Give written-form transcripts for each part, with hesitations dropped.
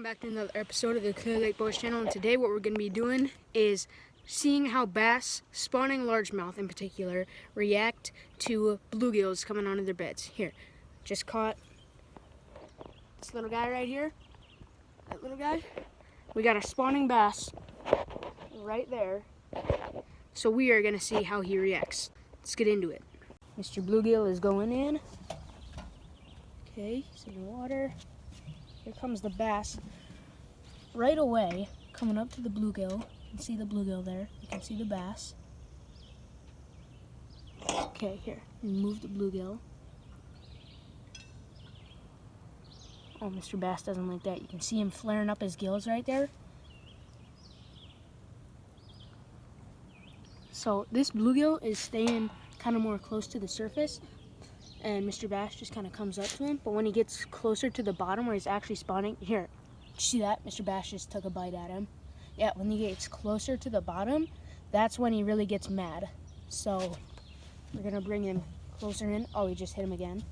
back to another episode of the Clear Lake Boys channel, and today what we're going to be doing is seeing how bass, spawning largemouth in particular, react to bluegills coming onto their beds. Here, just caught this little guy right here, that little guy. We got a spawning bass right there, so we are going to see how he reacts. Let's get into it. Mr. Bluegill is going in. Okay, he's in the water. Here comes the bass right away, coming up to the bluegill. You can see the bluegill there. You can see the bass. Okay, here, remove the bluegill. Oh, Mr. Bass doesn't like that. You can see him flaring up his gills right there. So this bluegill is staying kind of more close to the surface, and Mr. Bass just kind of comes up to him. But when he gets closer to the bottom where he's actually spawning, here, see that? Mr. Bass just took a bite at him. Yeah, when he gets closer to the bottom, that's when he really gets mad. So we're gonna bring him closer in. Oh, he just hit him again.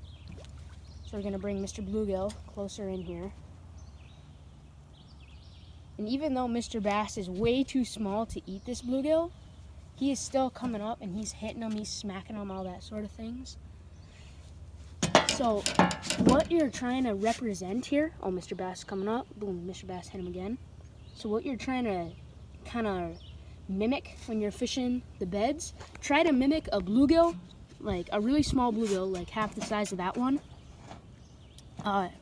So we're gonna bring Mr. Bluegill closer in here. And even though Mr. Bass is way too small to eat this bluegill, he is still coming up and he's hitting him, he's smacking him, all that sort of things. So what you're trying to represent here, oh, Mr. Bass coming up, boom, Mr. Bass hit him again. So what you're trying to kind of mimic when you're fishing the beds, try to mimic a bluegill, like a really small bluegill, like half the size of that one,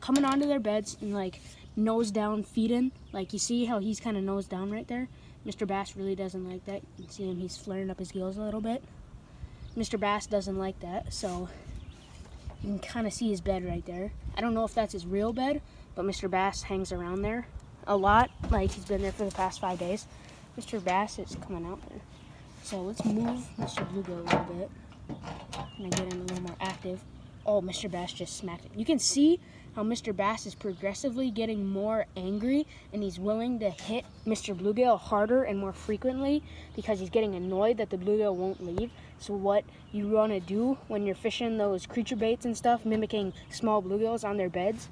coming onto their beds and like nose down feeding. Like you see how he's kind of nose down right there? Mr. Bass really doesn't like that. You can see him, he's flaring up his gills a little bit. Mr. Bass doesn't like that, so you can kind of see his bed right there. I don't know if that's his real bed, but Mr. Bass hangs around there a lot. Like he's been there for the past 5 days. Mr. Bass is coming out there. So let's move Mr. Bluegill a little bit. And get him a little more active. Oh, Mr. Bass just smacked it. You can see how Mr. Bass is progressively getting more angry, and he's willing to hit Mr. Bluegill harder and more frequently because he's getting annoyed that the bluegill won't leave. So what you want to do when you're fishing those creature baits and stuff, mimicking small bluegills on their beds,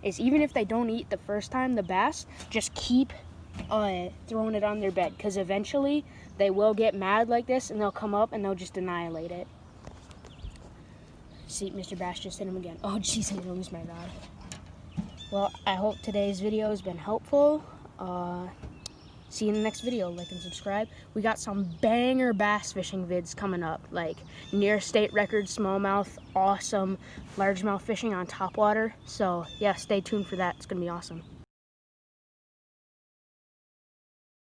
is even if they don't eat the first time, the bass, just keep throwing it on their bed, because eventually they will get mad like this and they'll come up and they'll just annihilate it. See, Mr. Bass just hit him again. Oh, jeez, I'm gonna lose my rod. Well, I hope today's video has been helpful. See you in the next video. Like and subscribe. We got some banger bass fishing vids coming up, like near state record smallmouth, awesome largemouth fishing on topwater. So yeah, stay tuned for that. It's gonna be awesome.